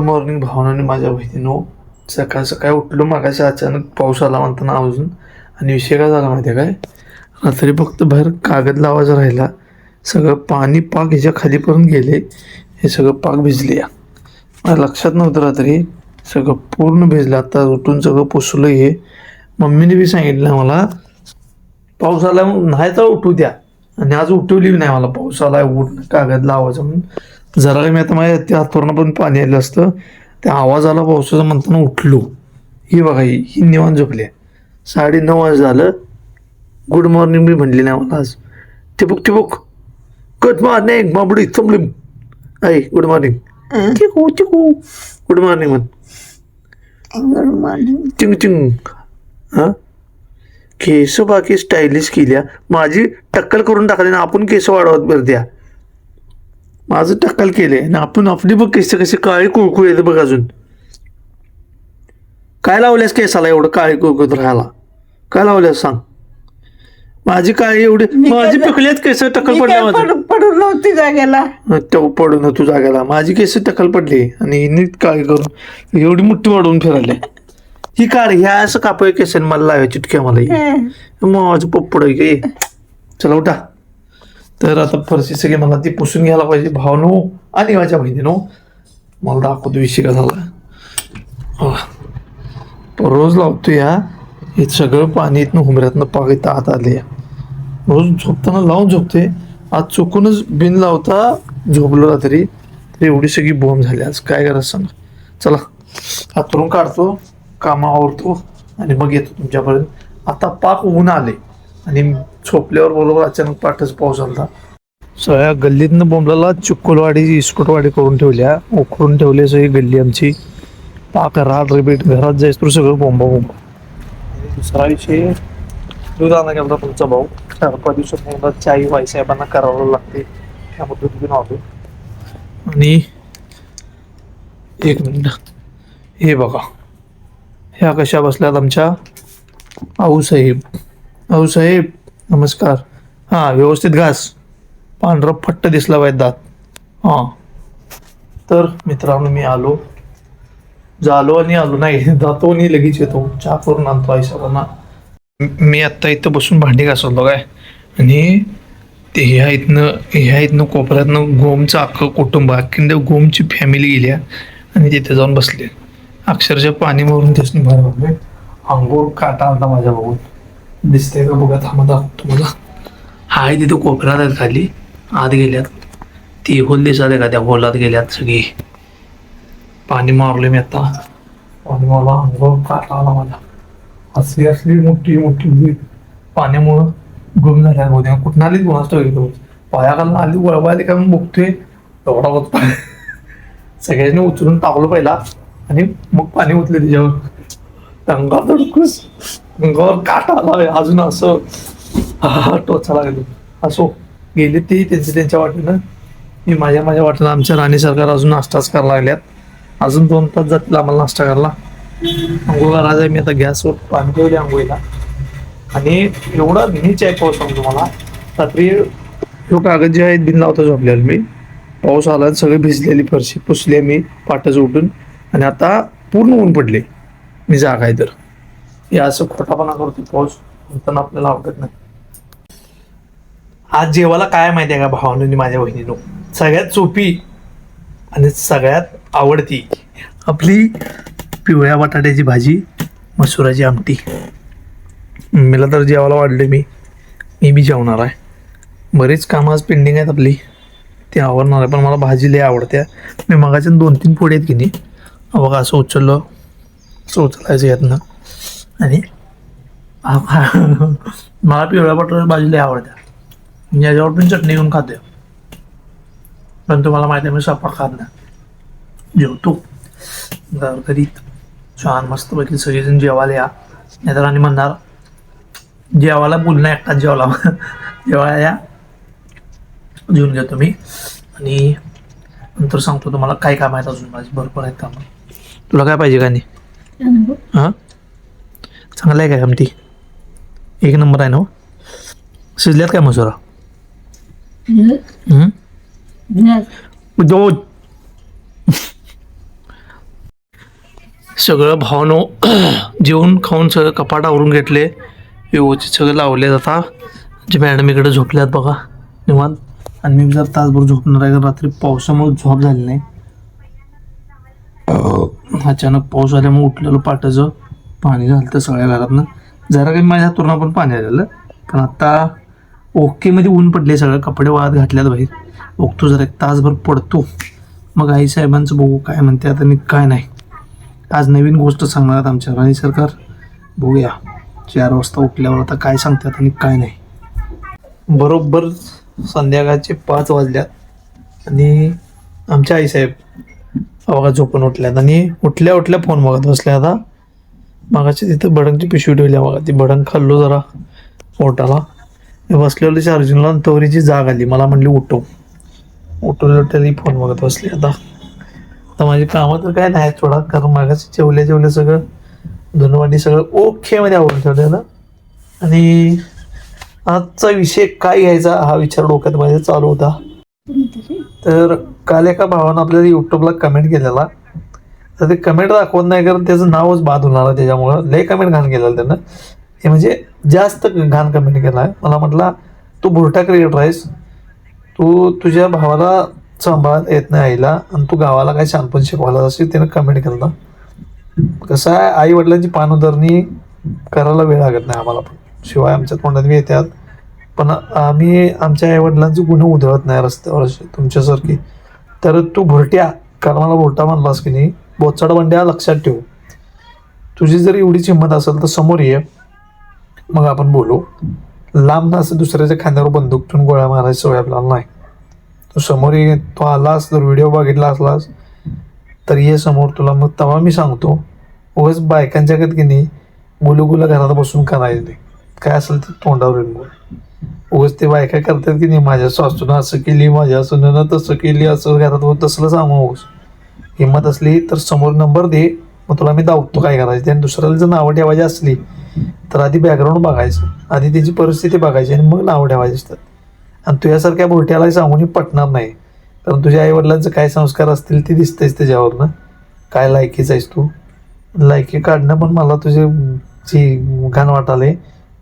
Morning भावनाने माझ्या बहिणीनो. सकाळ सकाळी उठलो मागाशी अचानक पाऊस आला म्हणताना आवाजून. आणि विषय काय झाला माहिती आहे काय, रात्री फक्त बाहेर कागद लावायचा राहिला, सगळं पाणी पाक ह्याच्या खालीपर्यंत गेले. हे सगळं पाक भिजले. मला लक्षात नव्हतं रात्री, सगळं पूर्ण भिजलं. आता उठून सगळं पुसलं. हे मम्मीने बी सांगितलं मला पाऊस आला नाही तर उठू द्या, आणि आज उठवली नाही मला. पाऊस आला उठ कागद लावायचं म्हणून. जरा मी आता माझ्या त्या हातवरनं पण पाणी आलं असतं. त्या आवाज आला पावसाचा म्हणताना उठलो. ही बघा ही निवांत झोपली आहे. 9:30 वाजता झालं. गुड मॉर्निंग बी म्हणली नाही मला आज. टिपूक टिपूक गुड मॉर्निंग माबडी चमली. आई good morning. Chiku Chiku good morning म्हण. Good morning. चिंग चिंग. हां केस बाकी स्टायलिश केल्या. माझी टक्कल करून टाकली ना, आपण केस वाढवत बरं द्या. माझं टक्कल केले ना आपण. आपली बघ केस कशी काळी कुळकुळ येते बघ. अजून काय लावल्यास केसाला एवढं काळी कुळकुळत राहायला? काय लावल्यास सांग. माझी काळी एवढी माझी पिकल्यात केस टक्कल पडल्या. पडून नव्हती जागेला. पडून तू जागेला. माझी केस टक्कल पडली आणि नीट काळी करून एवढी मुठ्ठी वाढवून फिरायला. ही काळ ह्या असं कापय केस मला लावायची चिटक्या मला. माझं पप्पड आहे. चला उठा. तर आता फरशी सगळी मला ती पुसून घ्यायला पाहिजे. भावनो आणि माझ्या बहिणीनो, मला दाखवतो विषय का झाला. रोज लावतो या. हे सगळं पाणी इथनं हुमऱ्यातनं पाक इथं आत आले. रोज झोपताना लावून झोपते. आज चुकूनच बिन लावता झोपलो रात्री, तर एवढी सगळी बोंब झाली. आज काय करायचं सांगा. चला हातरून काढतो, कामा आवरतो आणि मग येतो तुमच्यापर्यंत. आता पाक ऊन आले आणि झोपल्यावर बरोबर अचानक पाठच पाऊस आला. सगळ्या गल्लीतनं बोंबलाला चिक्कुलवाडी इस्कुटवाडी करून ठेवल्या, उकरून ठेवले सगळी गल्ली आमची. पाक रात रिपीट घरात जायच तर सगळं बोंबा बोंबा. आणि दुसरा विषय, दूध आणा गेला तुमचा भाऊ. 4-5 दिवसात चाई साहेबांना करावं लागते, त्यामुळे दूध घेऊन आलो. आणि एक मिनिट, हे बघा ह्या कशा बसल्यात आमच्या आऊसाहेब. आऊसाहेब नमस्कार. हां व्यवस्थित घास, पांढरा फट्ट दिसला पाहिजे दात. हां तर मित्रांनो मी आलो, झालो आणि आलो नाही जातो आणि लगेच येतो. चहा करून आणतो आईसाहेबांना. मी आत्ता इथं बसून भांडी घासवतो काय, आणि ते ह्या इथनं कोपऱ्यातनं गोमचं अख्खं कुटुंब, अखंड गोमची फॅमिली गेल्या आणि तिथे जाऊन बसले. अक्षरशः पाणी मारून त्यासनी बाहेर बघले. अंघोळ काटा आलता माझ्या बघून. दिसतंय का बघा, थांबा दाखवतो मला. हाय तिथे कोपऱ्यात आहेत खाली, आत गेल्यात. ती होल दिसत आहे का, त्या होलात गेल्यात सगळी. पाणी मारले मी आता. पाणी मारला, अंघोळ काटा आला माझा. असली मोठी मोठी पाण्यामुळं गुम झाल्या होत्या. कुठं आली कोणाच तो पायाखालून आली वळवायला का मग बघतोय एवढा होत पाणी. सगळ्यांनी उचलून टाकलं पहिला आणि मग पाणी उचले तिच्यावर. अंगावर धडकूस, अंगावर काटा आला अजून. असं टोचा लागलो. असो गेले ते त्यांच्या वाटेनं, मी माझ्या वाटेनं. आमच्या राणी सरकार अजून नाश्ताच करायला लागल्यात. अजून 2 तास जातील आम्हाला नाश्ता करायला. अंघोळ करायचं आहे. मी आता गॅसवर पाणी ठेवले आंघोळीला. आणि एवढा नीच आहे पाऊस सांगतो मला. रात्री जो कागद जे आहेत बिन लावता झोपलेलं मी. पाऊस आला, सगळी भिजलेली फरशी पुसली मी पाटाचं उठून. आणि आता पूर्ण ऊन पडले. मी जागा आहे तर हे असं खोटापणा करतो पाऊस म्हणताना आपल्याला आवडत नाही. आज जेवायला काय माहिती आहे का भावांनी माझ्या बहिणीनं, सगळ्यात सोपी आणि सगळ्यात आवडती आपली पिवळ्या बटाट्याची भाजी, मसुराची आमटी. मला तर जेवायला वाढले. मी बी जेवणार आहे. बरेच कामं आज पेंडिंग आहेत आपली, ते आवडणार आहे. पण मला भाजी लय आवडते. मी मगाच्या 2-3 पोळी आहेत की नाही, बघा असं उचललं, असं उचलायचं यातनं. आणि मला पिवळ्या बटाट्याची भाजी लय आवडते. मी याच्यावर पण चटणी घेऊन खाते. पण तुम्हाला माहिती आहे मी स्वयंपाक खात नाही, जेवतो घरीत. छान मस्तपैकी सगळेजण जेवायला या. नाहीतर आणि म्हणणार जेवायला बोलणं एकटाच जेवायला. जेवायला या, जेवून घेतो मी. आणि नंतर सांगतो तुम्हाला काय काम आहेत. अजून माझी भरपूर आहेत कामं. तुला काय पाहिजे का नाही? हां चांगलं आहे काय आमटी? 1 नंबर आहे ना. शिजल्यात काय मसुरा? सगळं भावनो जेवून खाऊन सगळं कपाट आवरून घेतले, व्यवस्थित सगळं लावले. आता जे मॅडम इकडे झोपल्यात बघा निवांत, आणि मी जर तासभर झोपणार आहे, कारण रात्री पावसामुळे झोप झाली नाही. अचानक पाऊस आल्यामुळे उठलेलं पाटाचं पाणी झालं तर सगळ्या घरातनं. जरा काही माझ्या हातून पण पाणी आलेलं, पण आता ओकेमध्ये ऊन पडले, सगळं कपडे वाळत घातल्यात बाहेर. बघतो जरा एक तासभर पडतो, मग आई साहेबांचं बघू काय म्हणते आता आणि काय नाही. आज नवीन गोष्ट सांगणार आमच्या राणी सरकार, बघूया 4 वाजता उठल्यावर आता काय सांगतात आणि काय नाही. बरोबर संध्याकाळचे 5 वाजल्यात आणि आमच्या आईसाहेब बघा झोपून उठल्यात आणि उठल्या फोन बघत बसल्या. आता मागाची तिथं भडंगची पिशवी ठेवल्या बघा, ती भडंग खाल्लो जरा पोटाला, बसलेलं चार्जिंगला, तवरीची जाग आली, मला म्हणली उठवलं तरी फोन बघत बसली. आता माझी कामं तर काय नाही थोडा, कारण मागाशी जेवले सगळं धुनवाडी सगळं ओकेमध्ये आवडून ठेवलेलं. आणि आजचा विषय काय घ्यायचा हा विचार डोक्यात माझ्या चालू होता. तर काल एका भावानं आपल्याला यूट्यूबला कमेंट केलेला, तर ते कमेंट दाखवत नाही, कारण त्याचं नावच बाद होणार आहे त्याच्यामुळं. लय कमेंट घाण केलेलं त्यानं, हे म्हणजे जास्त घाण कमेंट केला आहे. मला म्हटला तू भुरटा क्रिएटर आहेस, तू तुझ्या भावाला सांभाळत येत नाही आईला, आणि तू गावाला काय शानपण शिकवायला, अशी त्यानं कमेंट केलं. कसं आहे, आई वडिलांची पानउधरणी करायला वेळ लागत नाही आम्हाला, पण शिवाय आमच्या तोंडात बी येतात, पण आम्ही आमच्या आई वडिलांचे गुन्हे उधळत नाही रस्त्यावर असे तुमच्यासारखी. तर तू भुरट्या, कारण मला भुरटा म्हणलास की नाही, बोचाड बंड्या लक्षात ठेव. तुझी जर एवढीच हिंमत असेल तर समोर ये, मग आपण बोलू. लांब ना असं दुसऱ्याच्या खांद्यावर बंदूक ठेवून गोळ्या मारायची सवय आपल्याला नाही. तू समोर ये, तो आलास जर व्हिडिओ बघितला असलास तर ये समोर, तुला मग तेव्हा मी सांगतो. उगाच बायकांच्याकडे की नाही गुलगुला घरात बसून करायचं नाही, काय असेल ते तोंडावर येऊन बोल. उगाच ते बायका करतात की नाही, माझ्या सासूनं असं केली, माझ्या सुनेनं तसं केली, असं घरात होत, तसलं सांगू. हिंमत असली तर समोर नंबर दे, मग तुला मी दावतो काय करायचं. आणि दुसऱ्याला जर नावं ठेवायची असली तर आधी बॅकग्राऊंड बघायचं, आधी त्याची परिस्थिती बघायची आणि मग नावं ठेवायची असतात. आणि तुझ्यासारख्या भोट्याला सांगून पटणार नाही, कारण तुझ्या आईवडिलांचे काय संस्कार असतील ते दिसतेच त्याच्यावरनं. काय लायकीच आहेस तू, लायकी काढणं पण मला तुझी घाण वाटाले,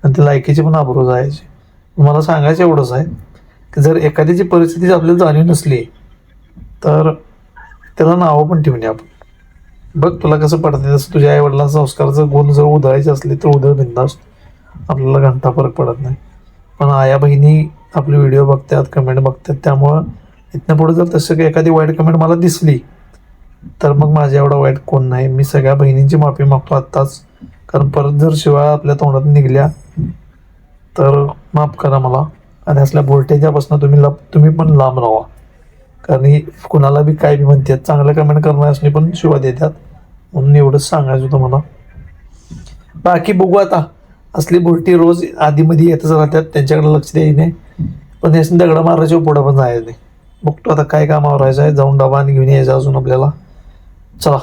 आणि ते लायकीची पण आबरू जायची. मला सांगायचं एवढंच आहे की जर एखाद्याची परिस्थिती आपल्याला जाणीव नसली तर त्याला नावं पण ठेवणे आपण. बघ तुला कसं पडते तसं, तुझ्या आईवडिलांचा संस्काराचं गुण जर उधळायचे असले तर उधळ बिंदास, आपल्याला घंटा फरक पडत नाही. पण आया बहिणी आपले व्हिडिओ बघतात, कमेंट बघतात, त्यामुळं इथनं पुढे जर तसं काही एखादी वाईट कमेंट मला दिसली तर मग माझ्या एवढा वाईट कोण नाही. मी सगळ्या बहिणींची माफी मागतो आत्ताच, कारण परत जर शिवाय आपल्या तोंडात निघल्या तर माफ करा मला. आणि असल्या बोलट्याच्यापासून तुम्ही पण लांब राहा, कारण ही कुणाला बी काय बी म्हणतात, चांगलं कमेंट करणाऱ्यासनी पण शिवा देतात. म्हणून एवढंच सांगायचं होतं मला. बाकी बघू आता, असली बोलटी रोज आधीमध्ये येतच राहतात, त्यांच्याकडे लक्ष द्यायचं नाही, पण यासनी दगडं मारायच्या पुढं पण जायचं नाही. बघतो आता काय काम आवरायचं आहे, जाऊन डबा आणि घेऊन यायचं अजून आपल्याला. चला.